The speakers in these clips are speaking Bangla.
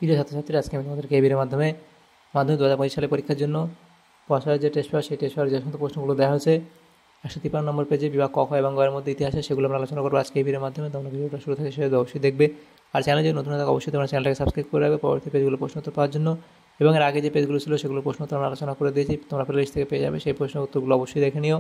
প্রিয় ছাত্রছাত্রীরা, আজকে আমি তোমাদেরকে এবির মাধ্যমে মাধ্যমিক 2025 সালে পরীক্ষার জন্য পড়াশোনার যে টেস্ট পেপার, সেই টেস্ট পেপারের যে সমস্ত প্রশ্নগুলো দেওয়া হয়েছে 153 নম্বর পেজে বিভাগ ক, খ এবং গ এর মধ্যে ইতিহাসে, সেগুলো আমরা আলোচনা করবো আজকে এবির মাধ্যমে। তোমরা ভিডিওটা শুরু থেকে শেষ অবশ্যই দেখবে। আর চ্যানেলে যদি নতুন থাকে অবশ্যই তোমরা চ্যানেলটাকে সাবস্ক্রাইব করে রাখবে পরবর্তী পেজগুলো প্রশ্নোত্তর পাওয়ার জন্য। এবং এর আগে যে পেজগুলো ছিল সেগুলো প্রশ্নোত্তর আমরা আলোচনা করে দিয়েছি, তোমরা প্লেলিস্ট থেকে পেয়ে যাবে, সেই প্রশ্ন উত্তরগুলো অবশ্যই দেখে নিও।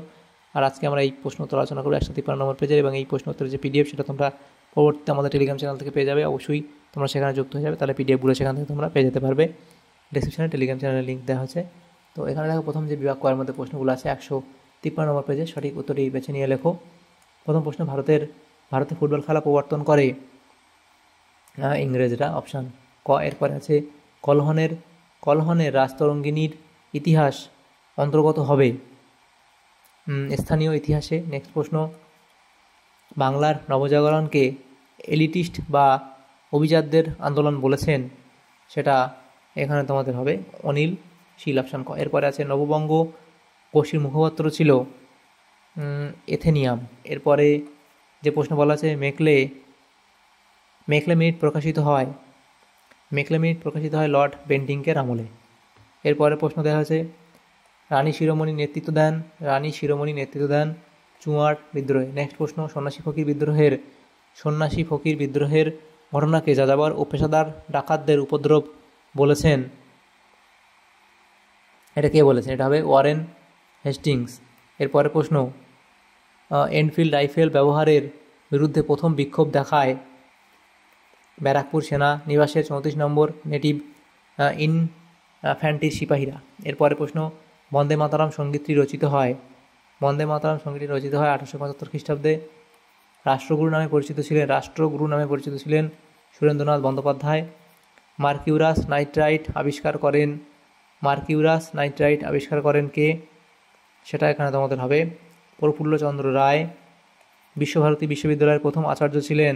আর আজকে আমরা এই প্রশ্ন উত্তর আলোচনা করবো 153 নম্বর পেজের, এবং এই প্রশ্ন উত্তরের যে পিডিএফ সেটা তোমরা পরবর্তীতে আমাদের টেলিগ্রাম চ্যানেল থেকে পেয়ে যাবে। অবশ্যই তোমরা সেখানে যুক্ত হয়ে যাবে, তাহলে পিডিএফগুলো সেখান থেকে তোমরা পেয়ে যেতে পারবে। ডেসক্রিপশনে টেলিগ্রাম চ্যানেলের লিঙ্ক দেওয়া হয়েছে। তো এখানে দেখো প্রথম যে বিভাগ কয়ের মধ্যে প্রশ্নগুলো আছে 153 নম্বর পেজে, সঠিক উত্তরটি বেছে নিয়ে লেখো। প্রথম প্রশ্ন, ভারতে ফুটবল খেলা প্রবর্তন করে ইংরেজরা, অপশান ক। এরপরে আছে কলহনের রাজতরঙ্গিনীর ইতিহাস অন্তর্গত হবে স্থানীয় ইতিহাসে। নেক্সট প্রশ্ন, বাংলার নবজাগরণকে এলিটিস্ট বা অভিজাতদের আন্দোলন বলেছেন, সেটা এখানে তোমাদের হবে অনিল শীল, অপশান ক। এরপরে আছে নববঙ্গ কোষীর মুখপাত্র ছিল এথেনিয়াম। এরপরে যে প্রশ্ন বলা আছে, মেকলে মিনিট প্রকাশিত হয় লর্ড বেন্টিংকের আমলে। এরপরে প্রশ্ন দেওয়া হয়েছে, রানী শিরোমণি নেতৃত্ব দেন চুয়ার বিদ্রোহে। নেক্সট প্রশ্ন, সন্ন্যাসী ফকির বিদ্রোহের ঘটনাকে যাযাবর ও পেশাদার ডাকাতদের উপদ্রব বলেছেন, এটা কে বলেছেন? এটা হবে ওয়ারেন হেস্টিংস। এরপরে প্রশ্ন, এনফিল্ড রাইফেল ব্যবহারের বিরুদ্ধে প্রথম বিক্ষোভ দেখায় ব্যারাকপুর সেনা নিবাসের 34 নম্বর নেটিভ ইনফ্যান্ট্রির সিপাহীরা। এরপরে প্রশ্ন, বন্দে মাতরম সঙ্গীতটি রচিত হয় 1875 খ্রিস্টাব্দে। রাষ্ট্রগুরু নামে পরিচিত ছিলেন সুরেন্দ্রনাথ বন্দ্যোপাধ্যায়। মার্কিউরাস নাইট্রাইট আবিষ্কার করেন কে? সেটা এখানে তোমাদের হবে প্রফুল্লচন্দ্র রায়। বিশ্বভারতী বিশ্ববিদ্যালয়ের প্রথম আচার্য ছিলেন,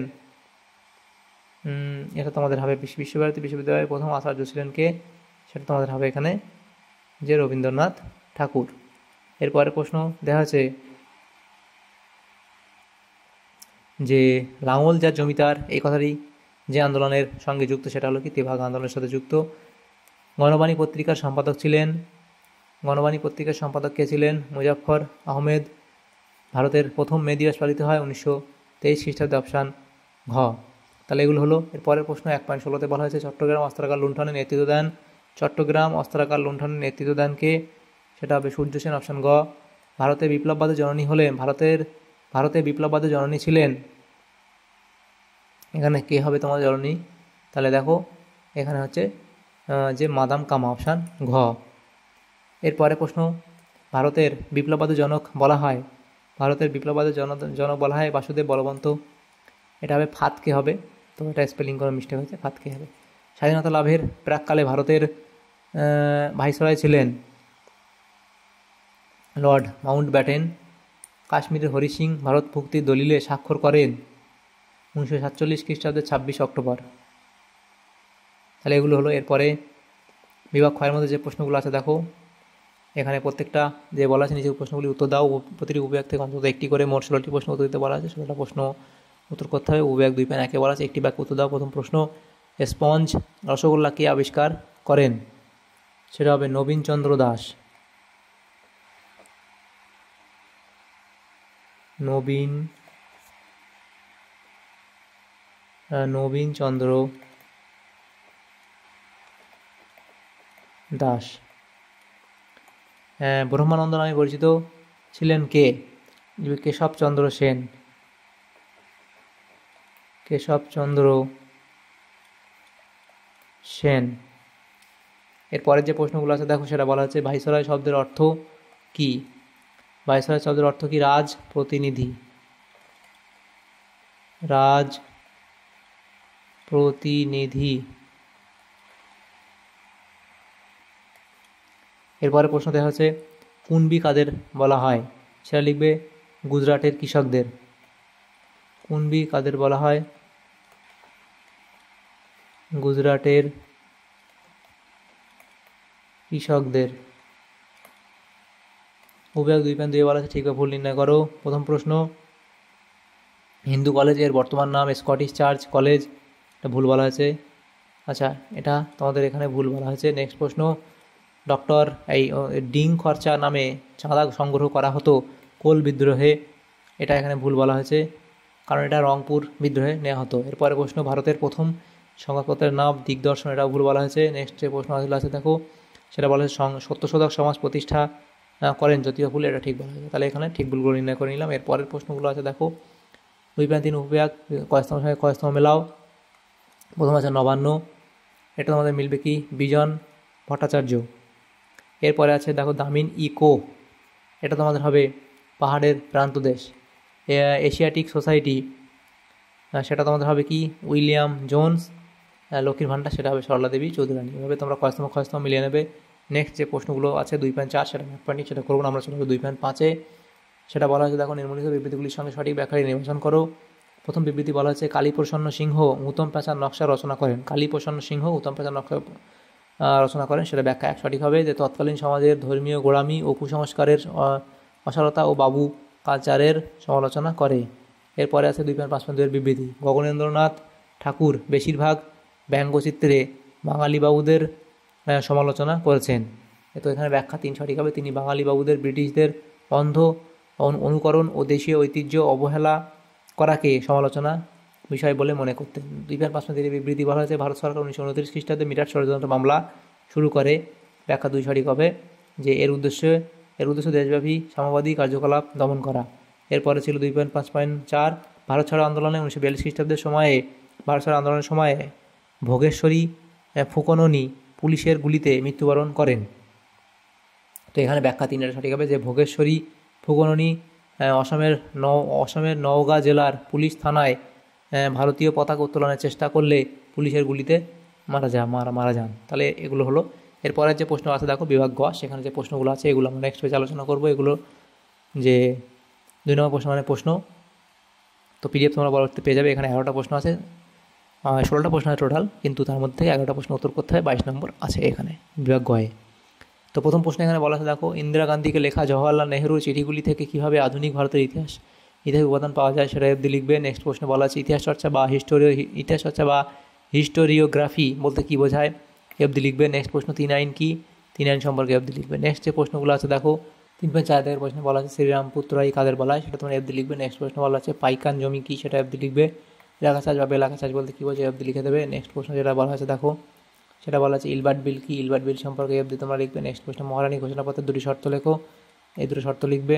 এটা তোমাদের হবে বিশ্বভারতী বিশ্ববিদ্যালয়ের প্রথম আচার্য ছিলেন কে? সেটা তোমাদের হবে এখানে যে রবীন্দ্রনাথ ঠাকুর। এরপরে প্রশ্ন দেখা আছে যে লাঙল যার জমিদার, এই কথাটি যে আন্দোলনের সঙ্গে যুক্ত, সেটা হলো কি? তেভাগা আন্দোলনের সাথে যুক্ত। গণবাণী পত্রিকার সম্পাদক কে ছিলেন? মুজাফফর আহমেদ। ভারতের প্রথম মে দিবস পালিত হয় 1923 খ্রিস্টাব্দে, অপশান ঘ। তাহলে এগুলো হলো। এরপরের প্রশ্ন 1.16তে বলা হয়েছে, চট্টগ্রাম অস্ত্রাগার লুণ্ঠনের নেতৃত্ব দেন কে? সেটা হবে সূর্য সেন, অপশান গ। ভারতে বিপ্লববাদের জননী ছিলেন, এখানে কে হবে তোমার জননী? তাহলে দেখো এখানে হচ্ছে যে মাদাম কামা, অপশান ঘ। এরপরে প্রশ্ন, ভারতের বিপ্লববাদের জনক বলা হয় বাসুদেব বলবন্ত, এটা হবে ফাতকে হবে, তো এটা স্পেলিং করার মিস্টেক হয়েছে, ফাতকে হবে। স্বাধীনতা লাভের প্রাককালে ভারতের ভাইসরয় ছিলেন লর্ড মাউন্টব্যাটেন। কাশ্মীরের হরি সিং ভারত ভুক্তির দলিলে স্বাক্ষর করেন 1947 খ্রিস্টাব্দের 26 অক্টোবর। তাহলে এগুলো হলো। এরপরে বিভাগ ক্ষয়ের মধ্যে যে প্রশ্নগুলো আছে দেখো, এখানে প্রত্যেকটা যে বলা আছে নিচের প্রশ্নগুলি উত্তর দাও। প্রতিটি উপবিভাগ থেকে অন্তত একটি করে মোট 16টি প্রশ্ন উত্তর দিতে বলা আছে, 16টা প্রশ্ন উত্তর করতে হবে। উপবিভাগ 2.1-এ বলা আছে একটি বাক্য উত্তর দাও। প্রথম প্রশ্ন, স্পঞ্জ রসগোল্লা কে আবিষ্কার করেন? সেটা হবে নবীনচন্দ্র দাস। নবীনচন্দ্র দাস। ব্রহ্মানন্দ নামে পরিচিত ছিলেন কে? কেশবচন্দ্র সেন। এরপরের যে প্রশ্নগুলো আছে দেখো, সেটা বলা হচ্ছে ভাইসরয় শব্দের অর্থ কি? রাজ প্রতিনিধি। এরপরে প্রশ্ন দেখা হচ্ছে কুনবি কাদের বলা হয়? সেটা লিখবে গুজরাটের কৃষকদের। কুনবি কাদের বলা হয়? গুজরাটের কৃষকদের। উপবিভাগ 2.2-এ বলা আছে ঠিক বা ভুল নির্ণয় করো। প্রথম প্রশ্ন, হিন্দু কলেজ এর বর্তমান নাম স্কটিশ চার্চ কলেজ, এটা ভুল বলা হয়েছে। আচ্ছা, এটা তোমাদের এখানে ভুল বলা হয়েছে। নেক্সট প্রশ্ন, ডক্টর ডিং খরচা নামে চাঁদা সংগ্রহ করা হতো কোল বিদ্রোহে, এটা এখানে ভুল বলা হয়েছে, কারণ এটা রংপুর বিদ্রোহে নেওয়া হতো। এরপরে প্রশ্ন, ভারতের প্রথম সংবাদপত্রের নাম দিগদর্শন, এটাও ভুল বলা হয়েছে। নেক্সট যে প্রশ্ন আছে দেখো, সেটা বলা হয়েছে সত্যশোধক সমাজ প্রতিষ্ঠা করেন জ্যোতিবা ফুলে, এটা ঠিক বলা হয়েছে। তাহলে এখানে ঠিক ভুলগুলো নির্ণয় করে নিলাম। এরপরের প্রশ্নগুলো আছে দেখো, 2.3 উপবিভাগ কয়স্তম সময় কয়স্তম মেলাও। প্রথম আছে নবান্ন, এটা তোমাদের মিলবে কি বিজন ভট্টাচার্য। এরপরে আছে দেখো দামিন ইকো, এটা তোমাদের হবে পাহাড়ের প্রান্তদেশ। এশিয়াটিক সোসাইটি, সেটা তোমাদের হবে কি উইলিয়াম জোন্স। লক্ষ্মীর ভাণ্ডার, সেটা হবে সরলা দেবী চৌধুরানী। এভাবে তোমরা খয়স্তম মিলিয়ে নেবে। নেক্সট যে প্রশ্নগুলো আছে 2.4, সেটা ম্যাথ পয়েন্ট, সেটা করবো না, আমরা চলে যাবো 2.5-এ। সেটা বলা হয়েছে দেখো, নিম্নলিখিত বিবৃতিগুলির সঙ্গে সঠিক ব্যাখ্যাটি নির্বাচন করো। প্রথম বিবৃতি বলা হচ্ছে, কালীপ্রসন্ন সিংহ উত্তম প্যাঁচার নকশা রচনা করেন। কালীপ্রসন্ন সিংহ উত্তম প্যাঁচার নকশা রচনা করেন, সেটা ব্যাখ্যা এক সঠিক হবে। যে তৎকালীন সমাজের ধর্মীয় গোড়ামি ও কুসংস্কারের অসারতা ও বাবু কালচারের সমালোচনা করে। এরপরে আছে 2.5.2 এর বিবৃতি, গগনেন্দ্রনাথ ঠাকুর বেশিরভাগ ব্যঙ্গচিত্রে বাঙালি বাবুদের সমালোচনা করেছেন। তো এখানে ব্যাখ্যা 3 সঠিক হবে। তিনি বাঙালি বাবুদের ব্রিটিশদের অন্ধ অনুকরণ ও দেশীয় ঐতিহ্য অবহেলা করাকে সমালোচনা বিষয় বলে মনে করতেন। 2.5.3 বিবৃতি বলা হয়েছে, ভারত সরকার 1929 খ্রিস্টাব্দে মিরাট ষড়যন্ত্র মামলা শুরু করে, ব্যাখ্যা 2 সঠিক হবে। যে এর উদ্দেশ্য দেশব্যাপী সাম্যবাদী কার্যকলাপ দমন করা। এরপরে ছিল 2.5.4, ভারত ছাড়ো আন্দোলনে 1942 খ্রিস্টাব্দের সময়ে ভোগেশ্বরী ফুকননী পুলিশের গুলিতে মৃত্যুবরণ করেন। তো এখানে ব্যাখ্যা 3 সঠিক হবে। যে ভোগেশ্বরী ফুকননী অসমের নওগাঁ জেলার পুলিশ থানায় ভারতীয় পতাকা উত্তোলনের চেষ্টা করলে পুলিশের গুলিতে মারা যান। তাহলে এগুলো হলো। এরপরের যে প্রশ্ন আছে দেখো বিভাগ গ, সেখানে যে প্রশ্নগুলো আছে এগুলো আমরা নেক্সট পেজে আলোচনা করবো। এগুলো যে 2 নম্বর প্রশ্ন মানে প্রশ্ন, তো পিডিএফ তোমরা পরবর্তীতে পেয়ে যাবে। এখানে 11টা প্রশ্ন আছে, 16টা প্রশ্ন আছে টোটাল, কিন্তু তার মধ্যে থেকে 11টা প্রশ্ন উত্তর করতে হয়। 22 নম্বর আছে এখানে বিভাগ গয়ে। তো প্রথম প্রশ্ন এখানে বলা আছে দেখো, ইন্দিরা গান্ধীকে লেখা জওহরলাল নেহরুর চিঠিগুলি থেকে কীভাবে আধুনিক ভারতের ইতিহাস উপাদান পাওয়া যায়, সেটা অবধি লিখবে। নেক্সট প্রশ্ন বলা আছে, ইতিহাস চর্চা বা হিস্টোরিওগ্রাফি বলতে কী বোঝায়, অবধি লিখবে। নেক্সট প্রশ্ন 3 আইন কী, 3 আইন সম্পর্কে অবধি লিখবে। নেক্সট যে প্রশ্নগুলো আছে দেখো, 3.4 থেকে প্রশ্ন বলা আছে শ্রীরামপুর রায় কাদের বলা হয়, সেটা তোমার অবধি লিখবে। নেক্সট প্রশ্ন বলা আছে পাইকান জমি কী, সেটা অবধি লিখবে। এলাকা চাষ বা এলাকা চাষ বলতে কী বোঝায়, অবধি লিখে দেবে। নেক্সট প্রশ্ন যেটা বলা আছে দেখো, সেটা বলা আছে ইলবার্ট বিল কি, ইলবার্ট বিল সম্পর্কে অবধি তোমরা লিখবে। নেক্সট প্রশ্ন, মহারানী ঘোষণাপত্রের 2টি শর্ত লেখো, এই 2টো শর্ত লিখবে।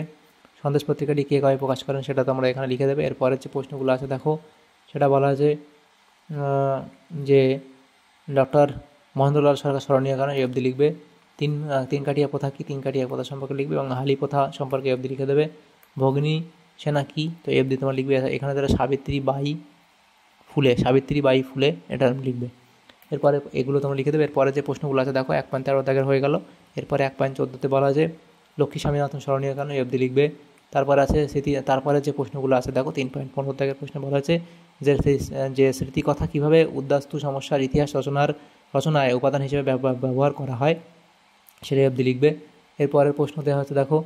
সন্দেশ পত্রিকাটি কে কবে প্রকাশ করেন, সেটা তোমরা এখানে লিখে দেবে। এরপরের যে প্রশ্নগুলো আছে দেখো, সেটা বলা আছে যে ডক্টর মহেন্দ্রলাল সরকার স্মরণীয় কারণ, এই অবধি লিখবে। তিন কাটিয়া প্রথা কি, 3 কাটিয়া প্রথা সম্পর্কে লিখবে এবং হালি প্রথা সম্পর্কে অবধি লিখে দেবে। ভগ্নী সেনা কি, তো এই অবধি তোমরা লিখবে। এখানে যারা সাবিত্রীবাই ফুলে এটা লিখবে। এরপরে এগুলো তোমরা লিখে দেবে। এরপরে যে প্রশ্নগুলো আছে দেখো, 1.13 দাগের হয়ে গেল। এরপরে 1.14 বলা আছে লক্ষ্মী স্বামীনাথন স্মরণীয় কারণ, এই অবধি লিখবে। তারপরে আছে তারপরে যে প্রশ্নগুলো আছে দেখো, 3.15 দাগের প্রশ্ন বলা আছে যে স্মৃতিকথা কীভাবে উদ্বাস্তু সমস্যার ইতিহাস রচনায় উপাদান হিসেবে ব্যবহার করা হয়, সেটাই অবধি লিখবে। এরপরের প্রশ্ন দেওয়া হচ্ছে দেখো,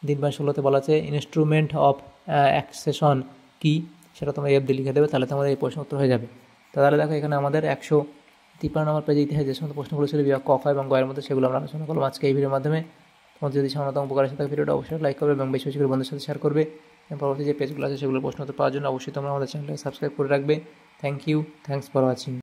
3.16 বলা আছে ইনস্ট্রুমেন্ট অফ অ্যাকসেশন কি, সেটা তোমরা অবধি লিখে দেবে। তাহলে তোমাদের এই প্রশ্ন উত্তর হয়ে যাবে। তাহলে দেখো এখানে আমাদের 153 নম্বর পেজে ইতিহাস যে সমস্ত প্রশ্নগুলো ছিল বিভাগ ক, খ এবং গ এর মধ্যে, সেগুলো আমরা আলোচনা করলাম আজকে এই ভিডিওর মাধ্যমে। তোমাদের যদি সামান্যতম উপকার আসে থাকে ভিডিওটা অবশ্যই লাইক করবে এবং বেশি বেশি করে বন্ধুদের সাথে শেয়ার করবে। এবং পরবর্তী যে পেজগুলো আছে সেগুলো প্রশ্ন উত্তর পাওয়ার জন্য অবশ্যই তোমরা আমাদের চ্যানেলটাকে সাবস্ক্রাইব করে রাখবে। Thanks for watching.